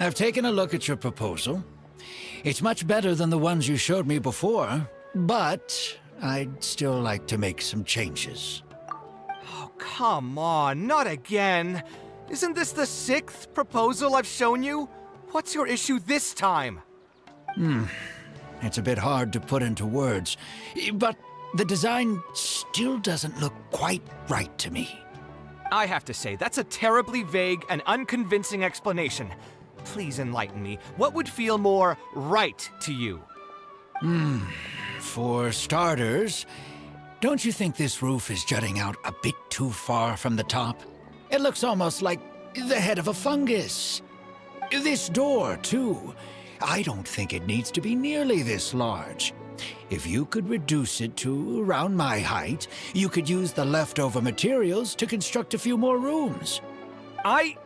I've taken a look at your proposal. It's much better than the ones you showed me before, but I'd still like to make some changes. Oh, come on, not again. Isn't this the 6th proposal I've shown you? What's your issue this time? It's a bit hard to put into words, but the design still doesn't look quite right to me. I have to say, that's a terribly vague and unconvincing explanation. Please enlighten me. What would feel more right to you? For starters, don't you think this roof is jutting out a bit too far from the top? It looks almost like the head of a fungus. This door, too. I don't think it needs to be nearly this large. If you could reduce it to around my height, you could use the leftover materials to construct a few more rooms. The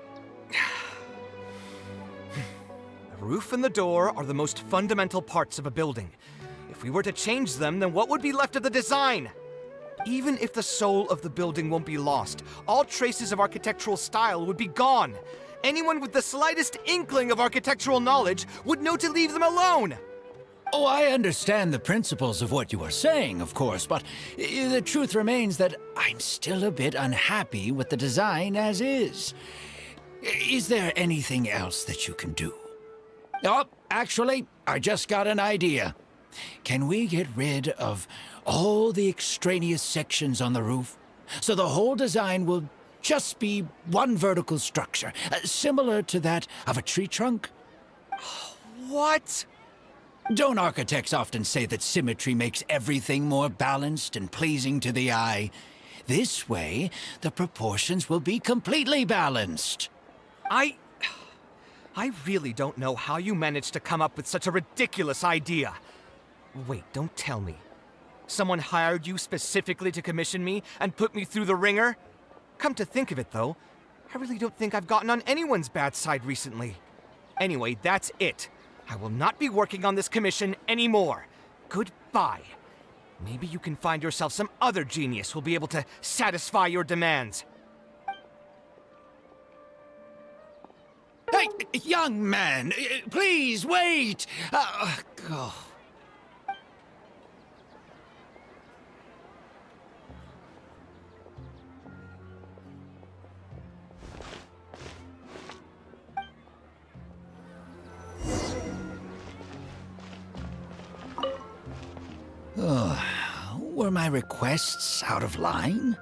roof and the door are the most fundamental parts of a building. If we were to change them, then what would be left of the design? Even if the soul of the building won't be lost, all traces of architectural style would be gone. Anyone with the slightest inkling of architectural knowledge would know to leave them alone. Oh, I understand the principles of what you are saying, of course, but the truth remains that I'm still a bit unhappy with the design as is. Is there anything else that you can do? Oh, actually, I just got an idea. Can we get rid of all the extraneous sections on the roof, so the whole design will just be one vertical structure, similar to that of a tree trunk? What? Don't architects often say that symmetry makes everything more balanced and pleasing to the eye? This way, the proportions will be completely balanced. I really don't know how you managed to come up with such a ridiculous idea. Wait, don't tell me. Someone hired you specifically to commission me and put me through the ringer? Come to think of it, though, I really don't think I've gotten on anyone's bad side recently. Anyway, that's it. I will not be working on this commission anymore. Goodbye. Maybe you can find yourself some other genius who'll be able to satisfy your demands. Hey, young man, please wait! Oh. Were my requests out of line?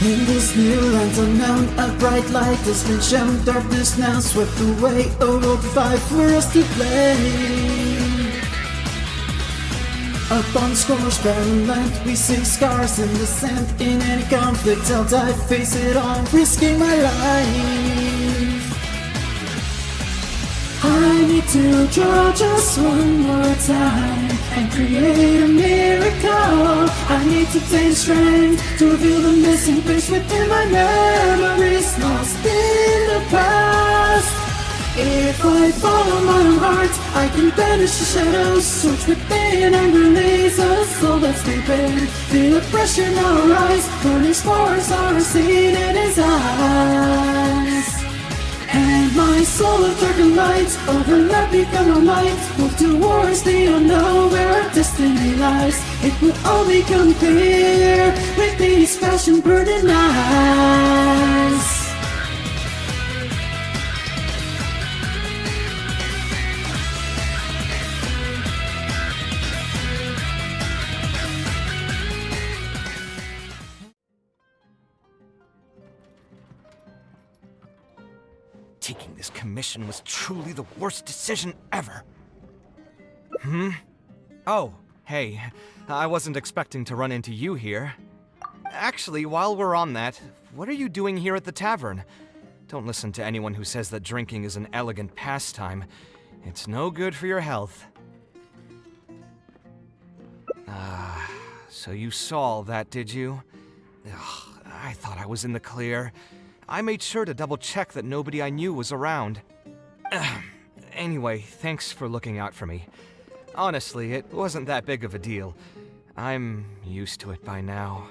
In this new land unknown, a bright light has been shown. Darkness now swept away, a world of life for us to play. Upon the scorched barren land, we see scars in the sand. In any conflict, I'll dive, face it on, risking my life. I need to draw just one more time and create a miracle. I need to take strength to reveal the missing piece within my memories lost in the past. If I follow my own heart, I can banish the shadows, search within and release a soul that's sleeping. Feel the pressure now rise, burning spores are seen in his eyes. And my soul of darkened lights overlap, become a light. Move towards the unknown where our destiny lies. It will all become clear with these passion burning eyes. Taking this commission was truly the worst decision ever. Oh, hey, I wasn't expecting to run into you here. Actually, while we're on that, what are you doing here at the tavern? Don't listen to anyone who says that drinking is an elegant pastime. It's no good for your health. So you saw all that, did you? Ugh, I thought I was in the clear. I made sure to double check that nobody I knew was around. Anyway, thanks for looking out for me. Honestly, it wasn't that big of a deal. I'm used to it by now.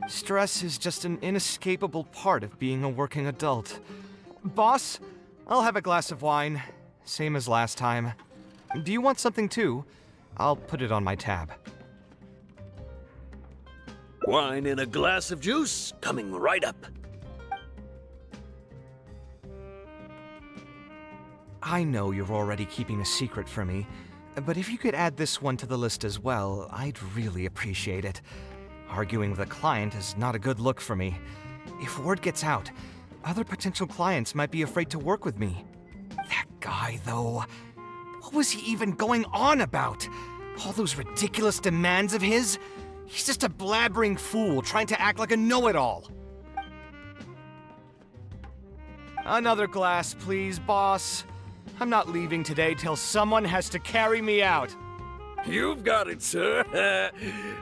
Stress is just an inescapable part of being a working adult. Boss, I'll have a glass of wine, same as last time. Do you want something too? I'll put it on my tab. Wine and a glass of juice coming right up. I know you're already keeping a secret from me, but if you could add this one to the list as well, I'd really appreciate it. Arguing with a client is not a good look for me. If word gets out, other potential clients might be afraid to work with me. That guy, though, what was he even going on about? All those ridiculous demands of his? He's just a blabbering fool trying to act like a know-it-all. Another glass, please, boss. I'm not leaving today till someone has to carry me out. You've got it, sir.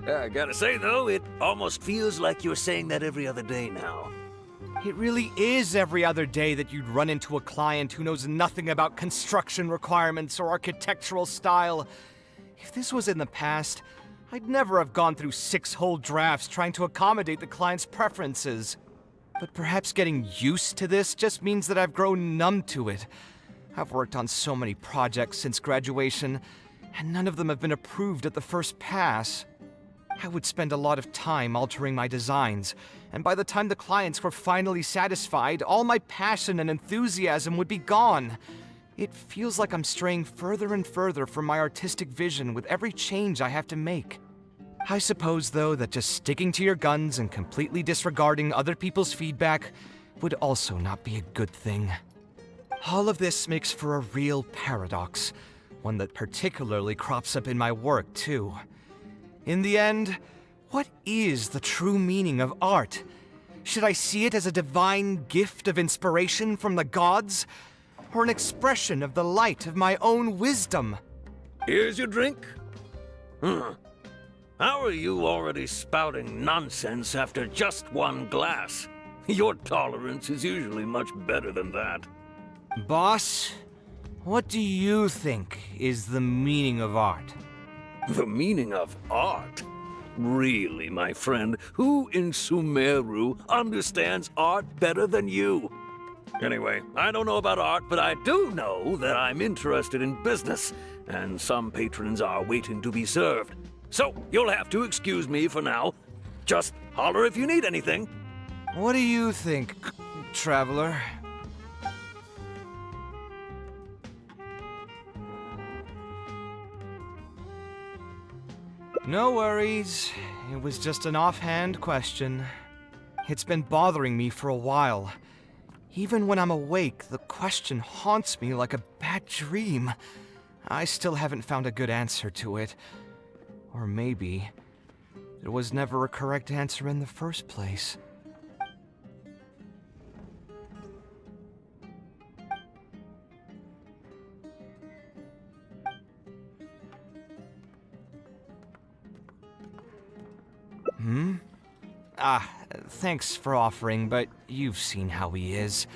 I gotta say, though, it almost feels like you're saying that every other day now. It really is every other day that you'd run into a client who knows nothing about construction requirements or architectural style. If this was in the past, I'd never have gone through 6 whole drafts trying to accommodate the client's preferences. But perhaps getting used to this just means that I've grown numb to it. I've worked on so many projects since graduation, and none of them have been approved at the first pass. I would spend a lot of time altering my designs, and by the time the clients were finally satisfied, all my passion and enthusiasm would be gone. It feels like I'm straying further and further from my artistic vision with every change I have to make. I suppose, though, that just sticking to your guns and completely disregarding other people's feedback would also not be a good thing. All of this makes for a real paradox, one that particularly crops up in my work, too. In the end, what is the true meaning of art? Should I see it as a divine gift of inspiration from the gods, or an expression of the light of my own wisdom? Here's your drink. How are you already spouting nonsense after just one glass? Your tolerance is usually much better than that. Boss, what do you think is the meaning of art? The meaning of art? Really, my friend, who in Sumeru understands art better than you? Anyway, I don't know about art, but I do know that I'm interested in business, and some patrons are waiting to be served. So, you'll have to excuse me for now. Just holler if you need anything. What do you think, traveler? No worries. It was just an offhand question. It's been bothering me for a while. Even when I'm awake, the question haunts me like a bad dream. I still haven't found a good answer to it. Or maybe there was never a correct answer in the first place. Thanks for offering, but you've seen how he is.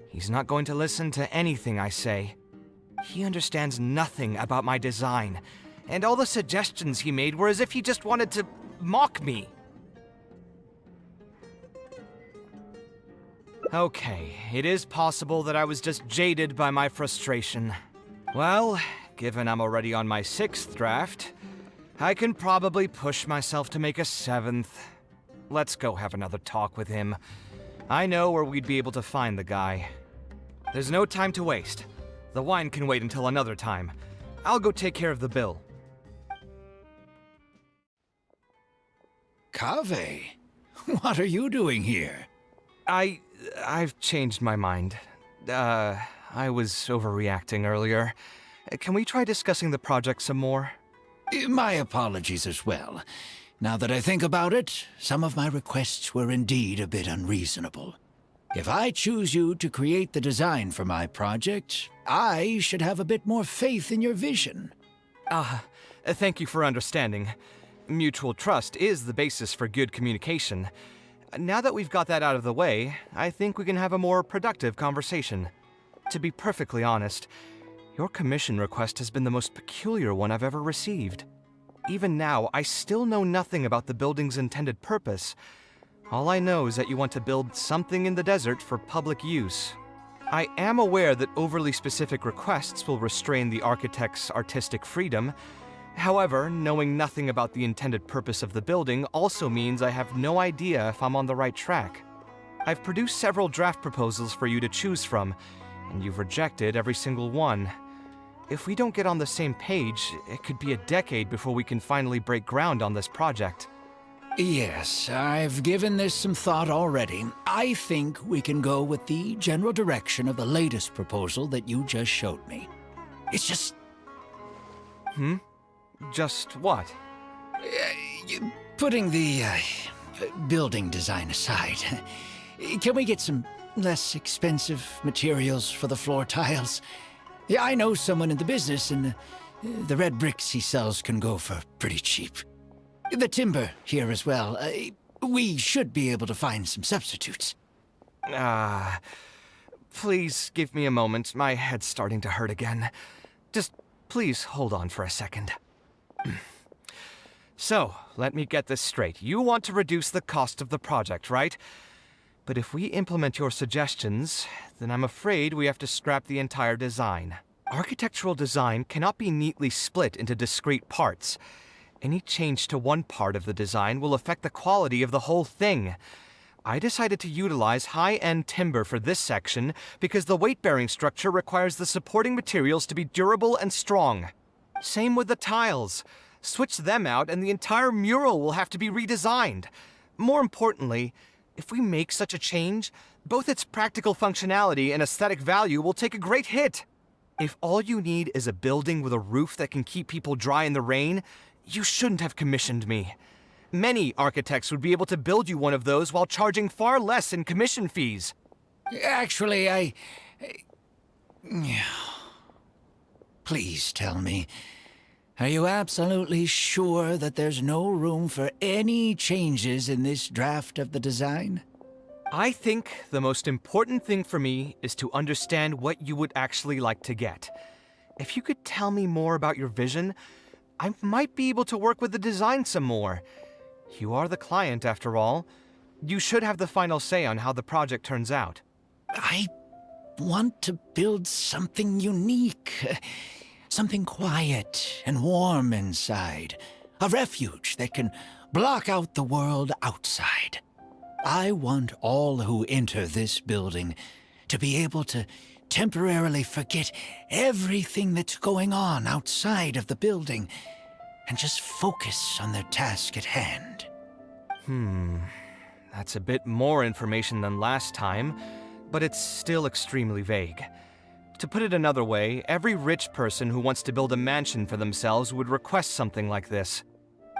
He's not going to listen to anything I say. He understands nothing about my design, and all the suggestions he made were as if he just wanted to mock me. Okay, it is possible that I was just jaded by my frustration. Well, given I'm already on my 6th draft, I can probably push myself to make a 7th. Let's go have another talk with him. I know where we'd be able to find the guy. There's no time to waste. The wine can wait until another time. I'll go take care of the bill. Kaveh, what are you doing here? I've changed my mind. I was overreacting earlier. Can we try discussing the project some more? My apologies as well. Now that I think about it, some of my requests were indeed a bit unreasonable. If I choose you to create the design for my project, I should have a bit more faith in your vision. Thank you for understanding. Mutual trust is the basis for good communication. Now that we've got that out of the way, I think we can have a more productive conversation. To be perfectly honest, your commission request has been the most peculiar one I've ever received. Even now, I still know nothing about the building's intended purpose. All I know is that you want to build something in the desert for public use. I am aware that overly specific requests will restrain the architect's artistic freedom. However, knowing nothing about the intended purpose of the building also means I have no idea if I'm on the right track. I've produced several draft proposals for you to choose from, and you've rejected every single one. If we don't get on the same page, it could be a decade before we can finally break ground on this project. Yes, I've given this some thought already. I think we can go with the general direction of the latest proposal that you just showed me. It's just... Just what? Putting the building design aside, can we get some less expensive materials for the floor tiles? Yeah, I know someone in the business, and the red bricks he sells can go for pretty cheap. The timber here as well. We should be able to find some substitutes. Please give me a moment. My head's starting to hurt again. Just please hold on for a second. So, let me get this straight. You want to reduce the cost of the project, right? But if we implement your suggestions, then I'm afraid we have to scrap the entire design. Architectural design cannot be neatly split into discrete parts. Any change to one part of the design will affect the quality of the whole thing. I decided to utilize high-end timber for this section because the weight-bearing structure requires the supporting materials to be durable and strong. Same with the tiles. Switch them out and the entire mural will have to be redesigned. More importantly, if we make such a change, both its practical functionality and aesthetic value will take a great hit. If all you need is a building with a roof that can keep people dry in the rain, you shouldn't have commissioned me. Many architects would be able to build you one of those while charging far less in commission fees. Actually, Please tell me, are you absolutely sure that there's no room for any changes in this draft of the design? I think the most important thing for me is to understand what you would actually like to get. If you could tell me more about your vision, I might be able to work with the design some more. You are the client, after all. You should have the final say on how the project turns out. I want to build something unique. Something quiet and warm inside. A refuge that can block out the world outside. I want all who enter this building to be able to temporarily forget everything that's going on outside of the building and just focus on their task at hand. That's a bit more information than last time, but it's still extremely vague. To put it another way, every rich person who wants to build a mansion for themselves would request something like this.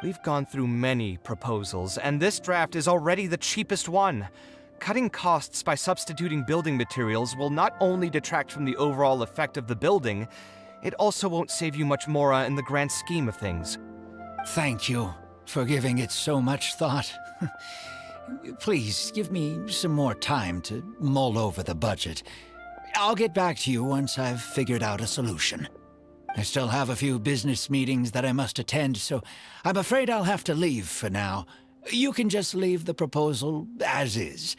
We've gone through many proposals, and this draft is already the cheapest one. Cutting costs by substituting building materials will not only detract from the overall effect of the building, it also won't save you much more in the grand scheme of things. Thank you for giving it so much thought. Please, give me some more time to mull over the budget. I'll get back to you once I've figured out a solution. I still have a few business meetings that I must attend, so I'm afraid I'll have to leave for now. You can just leave the proposal as is.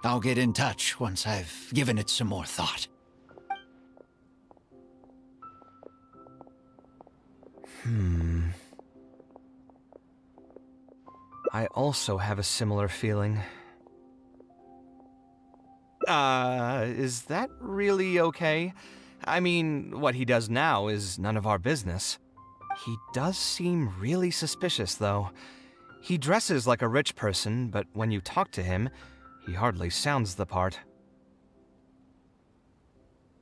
I'll get in touch once I've given it some more thought. I also have a similar feeling. Is that really okay? I mean, what he does now is none of our business. He does seem really suspicious, though. He dresses like a rich person, but when you talk to him, he hardly sounds the part.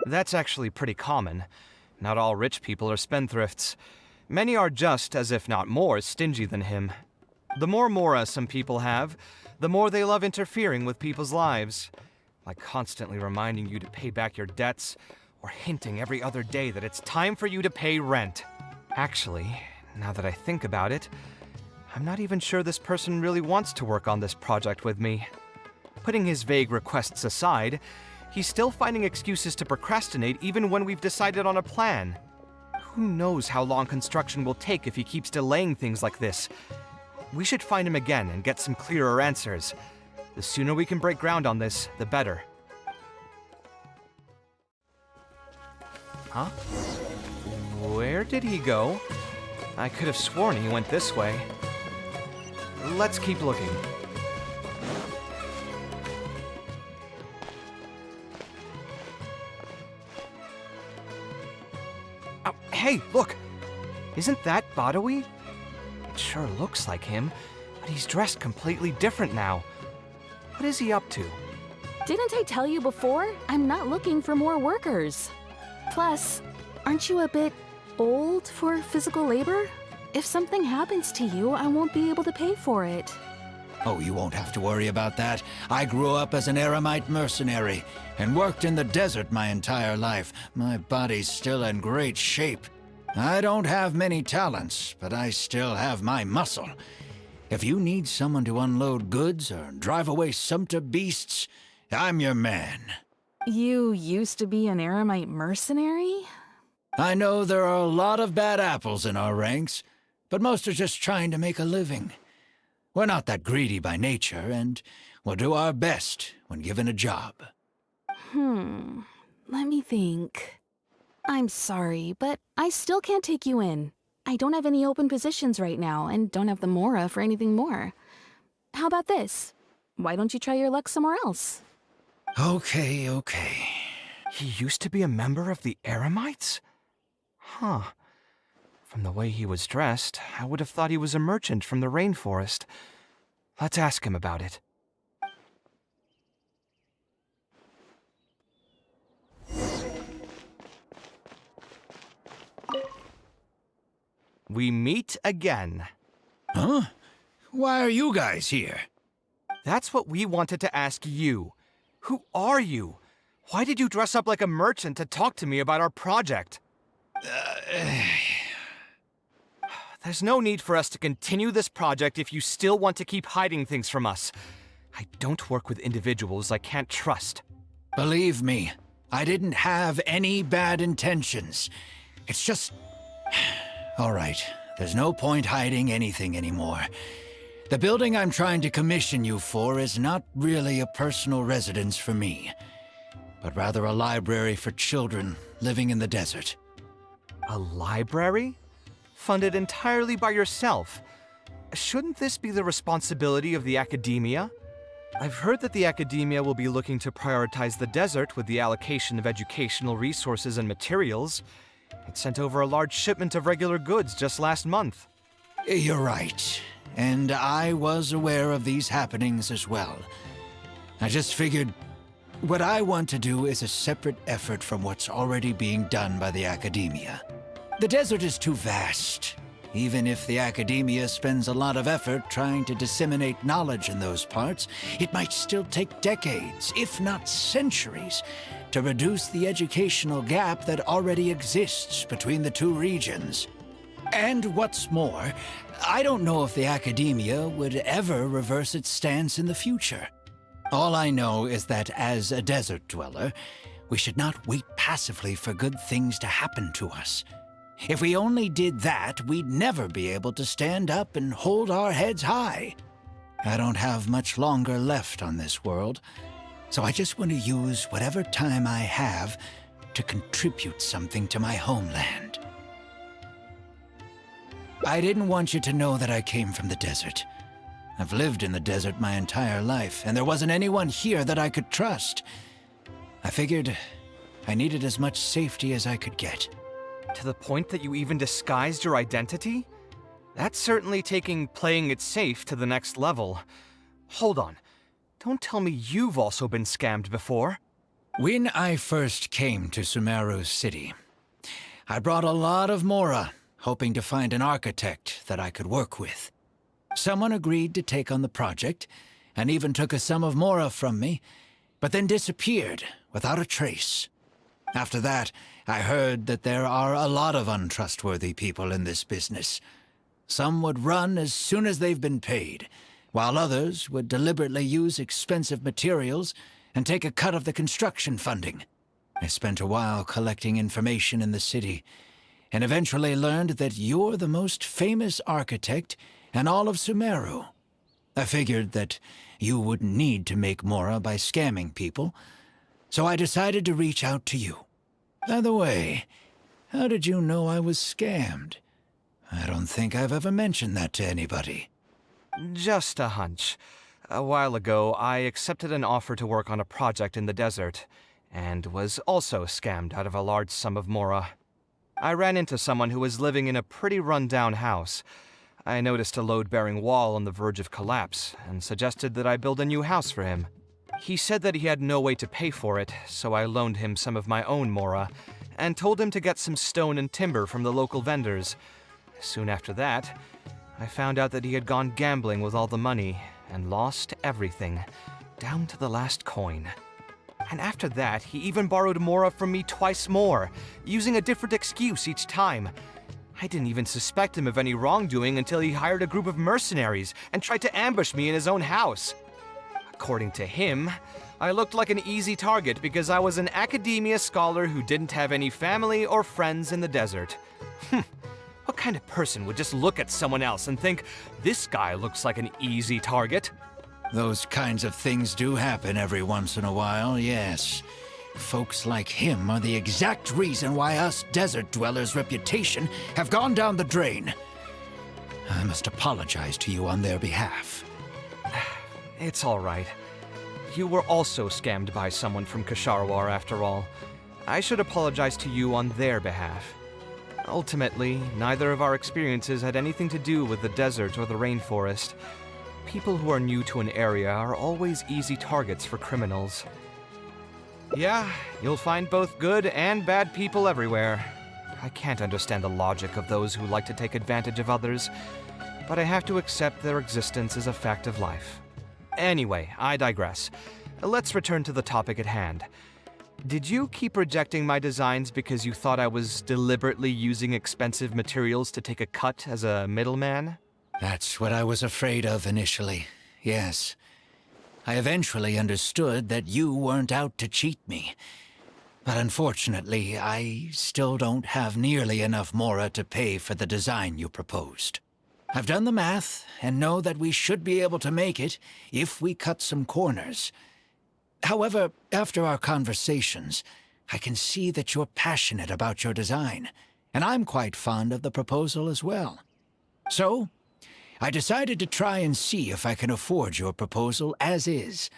That's actually pretty common. Not all rich people are spendthrifts. Many are just, as if not more, stingy than him. The more mora some people have, the more they love interfering with people's lives. Like constantly reminding you to pay back your debts, or hinting every other day that it's time for you to pay rent. Actually, now that I think about it, I'm not even sure this person really wants to work on this project with me. Putting his vague requests aside, he's still finding excuses to procrastinate even when we've decided on a plan. Who knows how long construction will take if he keeps delaying things like this? We should find him again and get some clearer answers. The sooner we can break ground on this, the better. Huh? Where did he go? I could have sworn he went this way. Let's keep looking. Oh, hey, look! Isn't that Badawi? It sure looks like him, but he's dressed completely different now. What is he up to? Didn't I tell you before? I'm not looking for more workers. Plus, aren't you a bit old for physical labor? If something happens to you, I won't be able to pay for it. Oh, you won't have to worry about that. I grew up as an eremite mercenary and worked in the desert my entire life. My body's still in great shape. I don't have many talents, but I still have my muscle. If you need someone to unload goods or drive away sumpter beasts, I'm your man. You used to be an eremite mercenary? I know there are a lot of bad apples in our ranks, but most are just trying to make a living. We're not that greedy by nature, and we'll do our best when given a job. Let me think. I'm sorry, but I still can't take you in. I don't have any open positions right now, and don't have the Mora for anything more. How about this? Why don't you try your luck somewhere else? Okay. He used to be a member of the Eremites? Huh. From the way he was dressed, I would have thought he was a merchant from the rainforest. Let's ask him about it. We meet again. Huh? Why are you guys here? That's what we wanted to ask you. Who are you? Why did you dress up like a merchant to talk to me about our project? There's no need for us to continue this project if you still want to keep hiding things from us. I don't work with individuals I can't trust. Believe me, I didn't have any bad intentions. It's just... All right, there's no point hiding anything anymore. The building I'm trying to commission you for is not really a personal residence for me, but rather a library for children living in the desert. A library? Funded entirely by yourself? Shouldn't this be the responsibility of the academia? I've heard that the academia will be looking to prioritize the desert with the allocation of educational resources and materials. It sent over a large shipment of regular goods just last month. You're right, and I was aware of these happenings as well. I just figured what I want to do is a separate effort from what's already being done by the academia. The desert is too vast. Even if the academia spends a lot of effort trying to disseminate knowledge in those parts, it might still take decades, if not centuries, to reduce the educational gap that already exists between the two regions. And what's more, I don't know if the academia would ever reverse its stance in the future. All I know is that as a desert dweller, we should not wait passively for good things to happen to us. If we only did that, we'd never be able to stand up and hold our heads high. I don't have much longer left on this world, so I just want to use whatever time I have to contribute something to my homeland. I didn't want you to know that I came from the desert. I've lived in the desert my entire life, and there wasn't anyone here that I could trust. I figured I needed as much safety as I could get. To the point that you even disguised your identity? That's certainly taking playing it safe to the next level. Hold on. Don't tell me you've also been scammed before. When I first came to Sumeru City, I brought a lot of Mora, hoping to find an architect that I could work with. Someone agreed to take on the project, and even took a sum of Mora from me, but then disappeared without a trace. After that, I heard that there are a lot of untrustworthy people in this business. Some would run as soon as they've been paid, while others would deliberately use expensive materials and take a cut of the construction funding. I spent a while collecting information in the city, and eventually learned that you're the most famous architect in all of Sumeru. I figured that you wouldn't need to make Mora by scamming people, so I decided to reach out to you. By the way, how did you know I was scammed? I don't think I've ever mentioned that to anybody. Just a hunch. A while ago, I accepted an offer to work on a project in the desert, and was also scammed out of a large sum of Mora. I ran into someone who was living in a pretty run-down house. I noticed a load-bearing wall on the verge of collapse, and suggested that I build a new house for him. He said that he had no way to pay for it, so I loaned him some of my own Mora, and told him to get some stone and timber from the local vendors. Soon after that, I found out that he had gone gambling with all the money, and lost everything, down to the last coin. And after that, he even borrowed Mora from me twice more, using a different excuse each time. I didn't even suspect him of any wrongdoing until he hired a group of mercenaries and tried to ambush me in his own house. According to him, I looked like an easy target because I was an academia scholar who didn't have any family or friends in the desert. What kind of person would just look at someone else and think, this guy looks like an easy target? Those kinds of things do happen every once in a while, yes. Folks like him are the exact reason why us desert dwellers' reputation have gone down the drain. I must apologize to you on their behalf. It's all right. You were also scammed by someone from Kshahrewar after all. I should apologize to you on their behalf. Ultimately, neither of our experiences had anything to do with the desert or the rainforest. People who are new to an area are always easy targets for criminals. Yeah, you'll find both good and bad people everywhere. I can't understand the logic of those who like to take advantage of others, but I have to accept their existence as a fact of life. Anyway, I digress. Let's return to the topic at hand. Did you keep rejecting my designs because you thought I was deliberately using expensive materials to take a cut as a middleman? That's what I was afraid of initially, yes. I eventually understood that you weren't out to cheat me. But unfortunately, I still don't have nearly enough Mora to pay for the design you proposed. I've done the math and know that we should be able to make it if we cut some corners. However, after our conversations, I can see that you're passionate about your design, and I'm quite fond of the proposal as well. So, I decided to try and see if I can afford your proposal as is.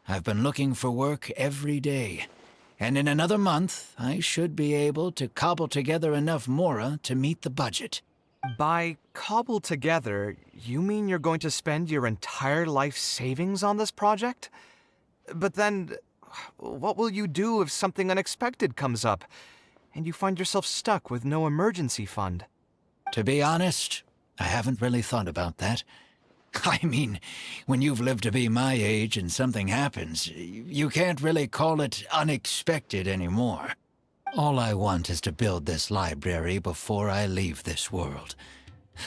I've been looking for work every day, and in another month, I should be able to cobble together enough Mora to meet the budget. By cobble together, you mean you're going to spend your entire life savings on this project? But then, what will you do if something unexpected comes up, and you find yourself stuck with no emergency fund? To be honest, I haven't really thought about that. I mean, when you've lived to be my age and something happens, you can't really call it unexpected anymore. All I want is to build this library before I leave this world,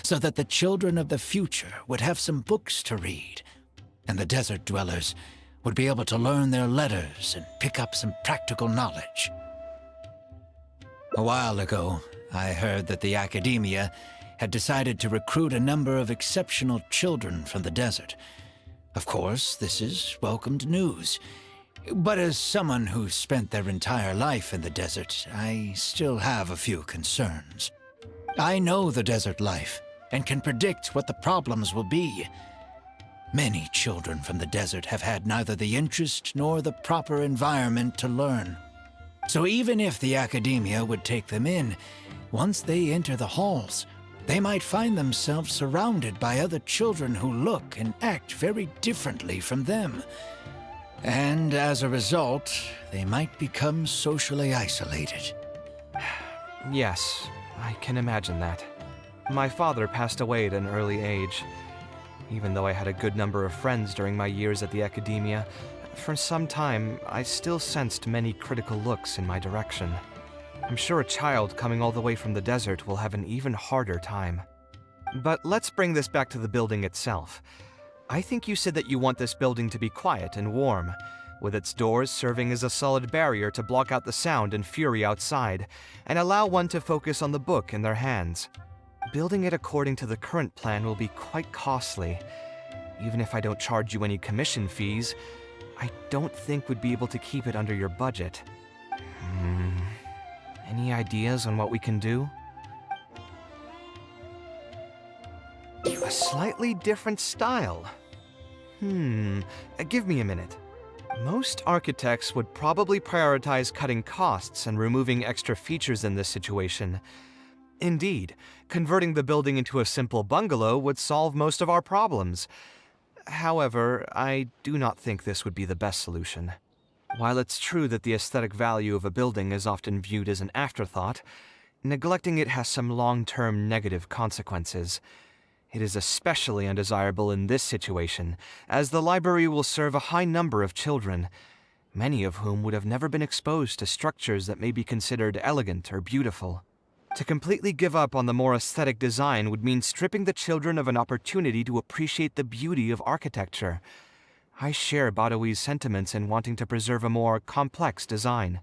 so that the children of the future would have some books to read, and the desert dwellers would be able to learn their letters and pick up some practical knowledge. A while ago, I heard that the academia had decided to recruit a number of exceptional children from the desert. Of course, this is welcomed news. But as someone who's spent their entire life in the desert, I still have a few concerns. I know the desert life and can predict what the problems will be. Many children from the desert have had neither the interest nor the proper environment to learn. So even if the academia would take them in, once they enter the halls, they might find themselves surrounded by other children who look and act very differently from them. And as a result, they might become socially isolated. Yes, I can imagine that. My father passed away at an early age. Even though I had a good number of friends during my years at the academia, for some time I still sensed many critical looks in my direction. I'm sure a child coming all the way from the desert will have an even harder time. But let's bring this back to the building itself. I think you said that you want this building to be quiet and warm, with its doors serving as a solid barrier to block out the sound and fury outside, and allow one to focus on the book in their hands. Building it according to the current plan will be quite costly. Even if I don't charge you any commission fees, I don't think we'd be able to keep it under your budget. Any ideas on what we can do? A slightly different style. Give me a minute. Most architects would probably prioritize cutting costs and removing extra features in this situation. Indeed, converting the building into a simple bungalow would solve most of our problems. However, I do not think this would be the best solution. While it's true that the aesthetic value of a building is often viewed as an afterthought, neglecting it has some long-term negative consequences. It is especially undesirable in this situation, as the library will serve a high number of children, many of whom would have never been exposed to structures that may be considered elegant or beautiful. To completely give up on the more aesthetic design would mean stripping the children of an opportunity to appreciate the beauty of architecture. I share Badawi's sentiments in wanting to preserve a more complex design.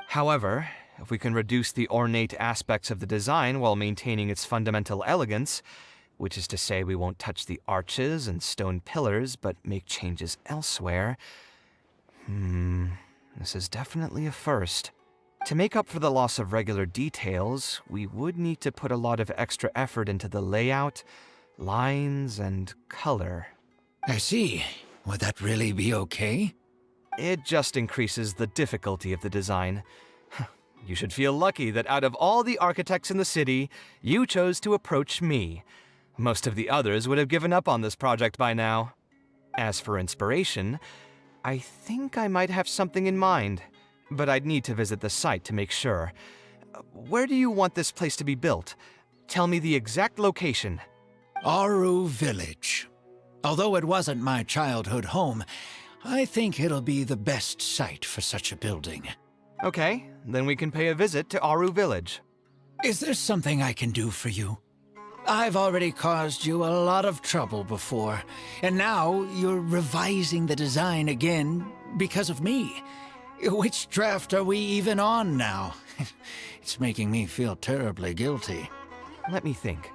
However, if we can reduce the ornate aspects of the design while maintaining its fundamental elegance, which is to say we won't touch the arches and stone pillars, but make changes elsewhere. This is definitely a first. To make up for the loss of regular details, we would need to put a lot of extra effort into the layout, lines, and color. I see. Would that really be okay? It just increases the difficulty of the design. You should feel lucky that out of all the architects in the city, you chose to approach me. Most of the others would have given up on this project by now. As for inspiration, I think I might have something in mind, but I'd need to visit the site to make sure. Where do you want this place to be built? Tell me the exact location. Aru Village. Although it wasn't my childhood home, I think it'll be the best site for such a building. Okay, then we can pay a visit to Aru Village. Is there something I can do for you? I've already caused you a lot of trouble before, and now you're revising the design again because of me. Which draft are we even on now? It's making me feel terribly guilty. Let me think.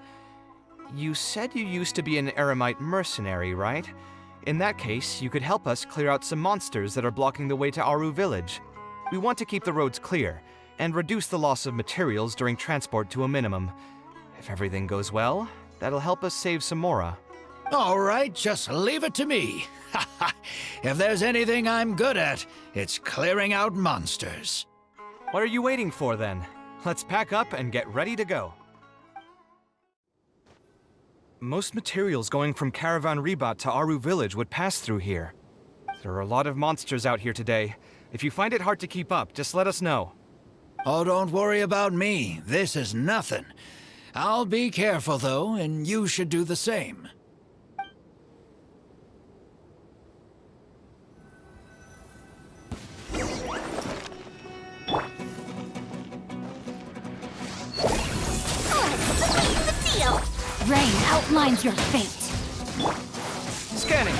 You said you used to be an Eremite mercenary, right? In that case, you could help us clear out some monsters that are blocking the way to Aru Village. We want to keep the roads clear, and reduce the loss of materials during transport to a minimum. If everything goes well, that'll help us save some Mora. All right, just leave it to me. If there's anything I'm good at, it's clearing out monsters. What are you waiting for then? Let's pack up and get ready to go. Most materials going from Caravan Ribat to Aru Village would pass through here. There are a lot of monsters out here today. If you find it hard to keep up, just let us know. Oh, don't worry about me. This is nothing. I'll be careful, though, and you should do the same. Rain outlines your fate. Scanning.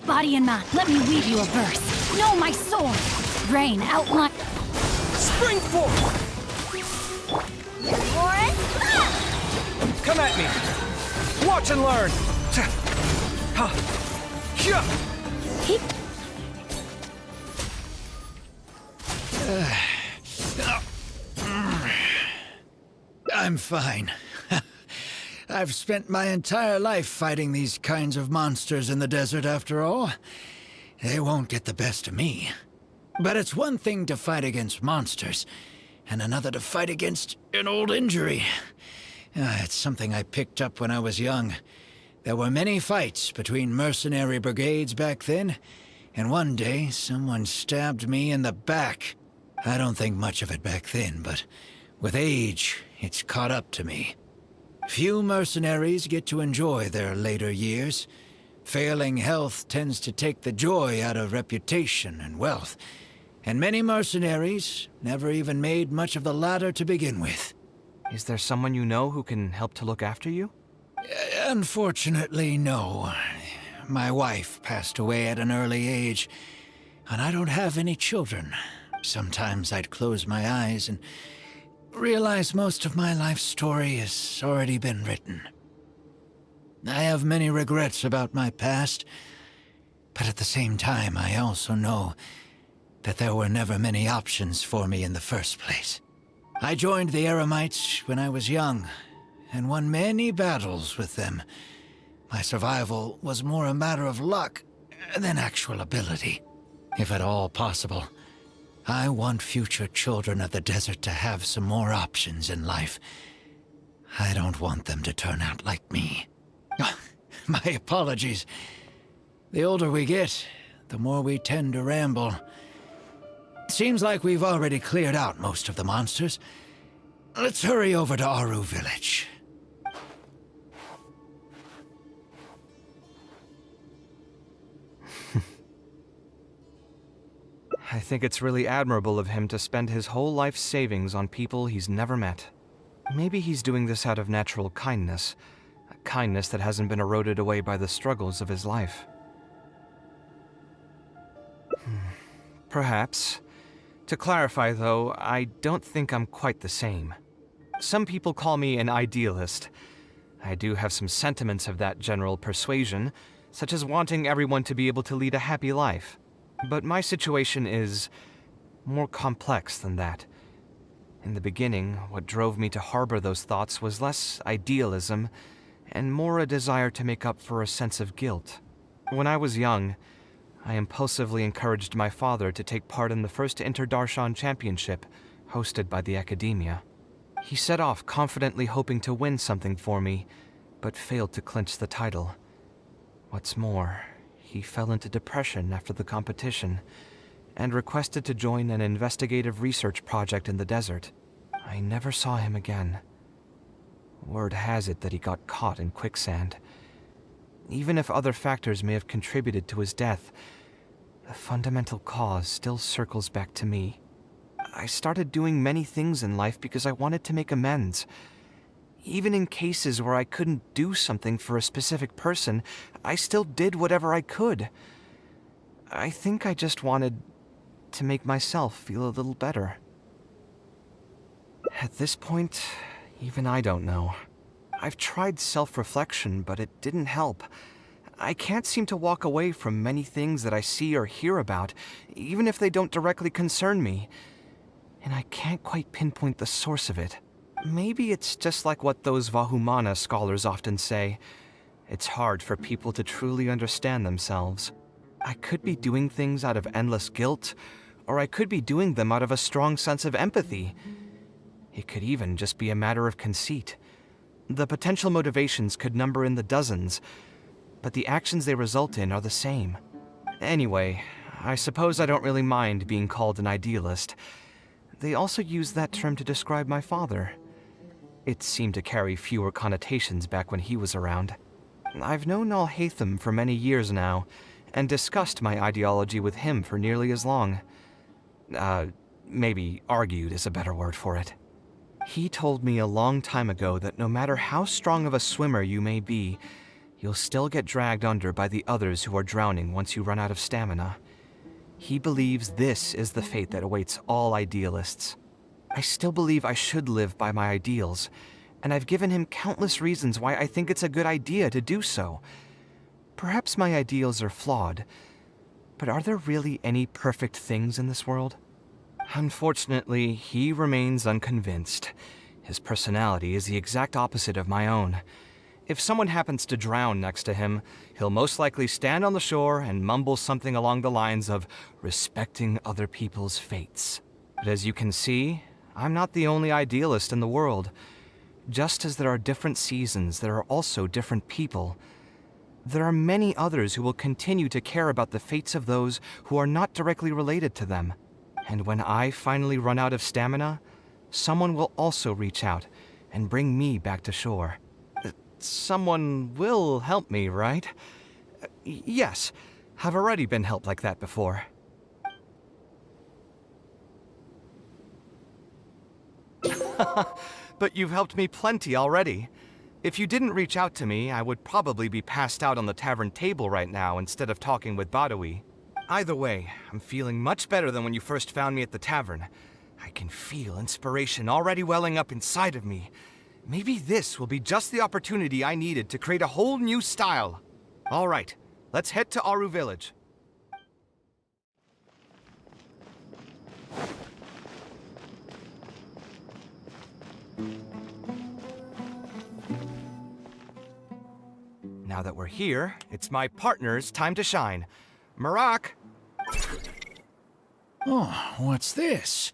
Body and mind, let me weave you a verse. Know my sword. Rain outline. Spring forth! Come at me. Watch and learn. Keep. I'm fine. I've spent my entire life fighting these kinds of monsters in the desert, after all. They won't get the best of me. But it's one thing to fight against monsters, and another to fight against an old injury. It's something I picked up when I was young. There were many fights between mercenary brigades back then, and one day someone stabbed me in the back. I don't think much of it back then, but with age, it's caught up to me. Few mercenaries get to enjoy their later years. Failing health tends to take the joy out of reputation and wealth, and many mercenaries never even made much of the latter to begin with. Is there someone you know who can help to look after you? Unfortunately, no. My wife passed away at an early age, and I don't have any children. Sometimes I'd close my eyes and realize most of my life story has already been written. I have many regrets about my past, but at the same time I also know that there were never many options for me in the first place. I joined the Eremites when I was young, and won many battles with them. My survival was more a matter of luck than actual ability. If at all possible, I want future children of the desert to have some more options in life. I don't want them to turn out like me. My apologies. The older we get, the more we tend to ramble. Seems like we've already cleared out most of the monsters. Let's hurry over to Aru Village. I think it's really admirable of him to spend his whole life's savings on people he's never met. Maybe he's doing this out of natural kindness, a kindness that hasn't been eroded away by the struggles of his life. Perhaps. To clarify, though, I don't think I'm quite the same. Some people call me an idealist. I do have some sentiments of that general persuasion, such as wanting everyone to be able to lead a happy life. But my situation is more complex than that. In the beginning, what drove me to harbor those thoughts was less idealism and more a desire to make up for a sense of guilt. When I was young, I impulsively encouraged my father to take part in the first Inter-Darshan Championship, hosted by the Academia. He set off confidently hoping to win something for me, but failed to clinch the title. What's more, he fell into depression after the competition, and requested to join an investigative research project in the desert. I never saw him again. Word has it that he got caught in quicksand. Even if other factors may have contributed to his death, the fundamental cause still circles back to me. I started doing many things in life because I wanted to make amends. Even in cases where I couldn't do something for a specific person, I still did whatever I could. I think I just wanted to make myself feel a little better. At this point, even I don't know. I've tried self-reflection, but it didn't help. I can't seem to walk away from many things that I see or hear about, even if they don't directly concern me. And I can't quite pinpoint the source of it. Maybe it's just like what those Vahumana scholars often say. It's hard for people to truly understand themselves. I could be doing things out of endless guilt, or I could be doing them out of a strong sense of empathy. It could even just be a matter of conceit. The potential motivations could number in the dozens, but the actions they result in are the same. Anyway, I suppose I don't really mind being called an idealist. They also use that term to describe my father. It seemed to carry fewer connotations back when he was around. I've known Al-Haytham for many years now, and discussed my ideology with him for nearly as long. Maybe argued is a better word for it. He told me a long time ago that no matter how strong of a swimmer you may be, you'll still get dragged under by the others who are drowning once you run out of stamina. He believes this is the fate that awaits all idealists. I still believe I should live by my ideals, and I've given him countless reasons why I think it's a good idea to do so. Perhaps my ideals are flawed, but are there really any perfect things in this world? Unfortunately, he remains unconvinced. His personality is the exact opposite of my own. If someone happens to drown next to him, he'll most likely stand on the shore and mumble something along the lines of respecting other people's fates. But as you can see, I'm not the only idealist in the world. Just as there are different seasons, there are also different people. There are many others who will continue to care about the fates of those who are not directly related to them. And when I finally run out of stamina, someone will also reach out and bring me back to shore. Someone will help me, right? Yes, I've already been helped like that before. But you've helped me plenty already. If you didn't reach out to me, I would probably be passed out on the tavern table right now instead of talking with Badawi. Either way, I'm feeling much better than when you first found me at the tavern. I can feel inspiration already welling up inside of me. Maybe this will be just the opportunity I needed to create a whole new style. All right, let's head to Aru Village. Now that we're here, it's my partner's time to shine. Marak! Oh, what's this?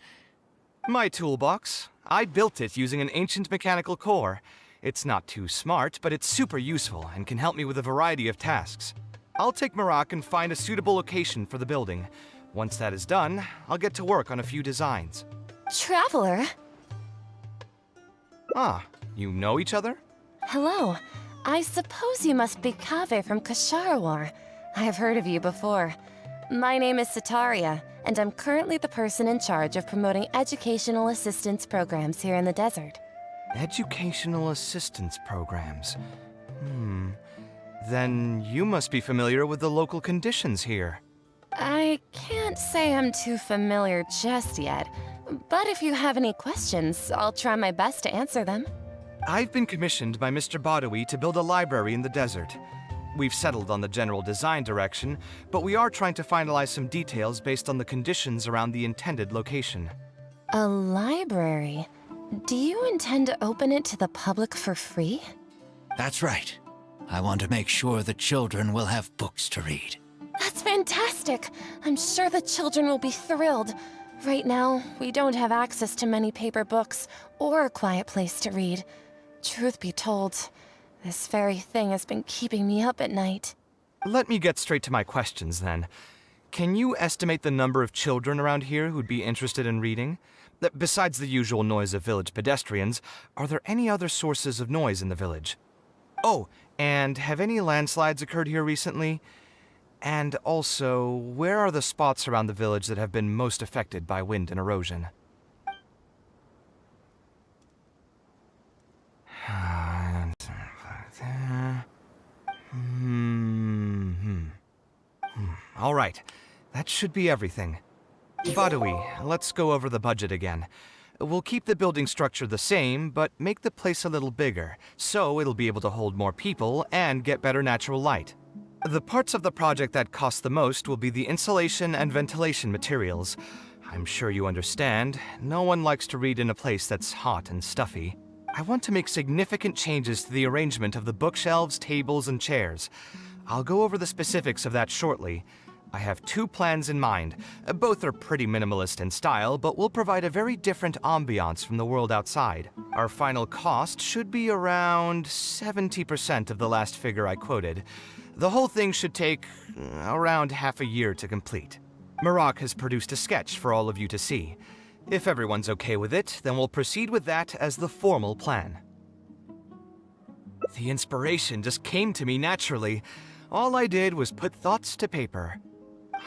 My toolbox. I built it using an ancient mechanical core. It's not too smart, but it's super useful and can help me with a variety of tasks. I'll take Marak and find a suitable location for the building. Once that is done, I'll get to work on a few designs. Traveler? Ah, you know each other? Hello. I suppose you must be Kaveh from Kshahrewar. I have heard of you before. My name is Sataria, and I'm currently the person in charge of promoting educational assistance programs here in the desert. Educational assistance programs. Then you must be familiar with the local conditions here. I can't say I'm too familiar just yet, but if you have any questions, I'll try my best to answer them. I've been commissioned by Mr. Badawi to build a library in the desert. We've settled on the general design direction, but we are trying to finalize some details based on the conditions around the intended location. A library? Do you intend to open it to the public for free? That's right. I want to make sure the children will have books to read. That's fantastic! I'm sure the children will be thrilled. Right now, we don't have access to many paper books or a quiet place to read. Truth be told, this very thing has been keeping me up at night. Let me get straight to my questions then. Can you estimate the number of children around here who'd be interested in reading? Besides the usual noise of village pedestrians, are there any other sources of noise in the village? Oh, and have any landslides occurred here recently? And also, where are the spots around the village that have been most affected by wind and erosion? All right, that should be everything. Badawi, let's go over the budget again. We'll keep the building structure the same, but make the place a little bigger, so it'll be able to hold more people and get better natural light. The parts of the project that cost the most will be the insulation and ventilation materials. I'm sure you understand, no one likes to read in a place that's hot and stuffy. I want to make significant changes to the arrangement of the bookshelves, tables, and chairs. I'll go over the specifics of that shortly. I have two plans in mind. Both are pretty minimalist in style, but will provide a very different ambiance from the world outside. Our final cost should be around 70% of the last figure I quoted. The whole thing should take around half a year to complete. Marak has produced a sketch for all of you to see. If everyone's okay with it, then we'll proceed with that as the formal plan. The inspiration just came to me naturally. All I did was put thoughts to paper.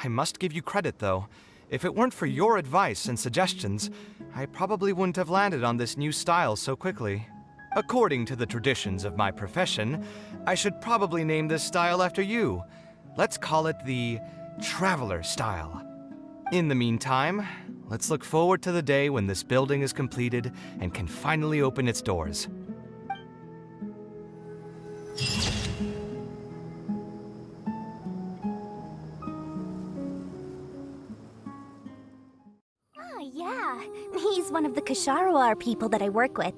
I must give you credit, though. If it weren't for your advice and suggestions, I probably wouldn't have landed on this new style so quickly. According to the traditions of my profession, I should probably name this style after you. Let's call it the Traveler style. In the meantime, let's look forward to the day when this building is completed and can finally open its doors. Yeah, he's one of the Kshahrewar people that I work with.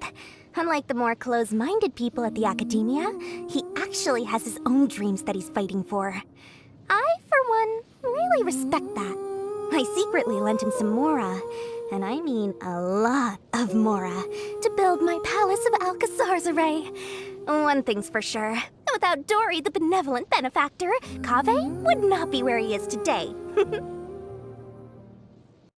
Unlike the more closed-minded people at the Academia, he actually has his own dreams that he's fighting for. I, for one, really respect that. I secretly lent him some Mora, and I mean a lot of Mora, to build my Palace of Alcazar's array. One thing's for sure, without Dory, the benevolent benefactor, Kaveh would not be where he is today.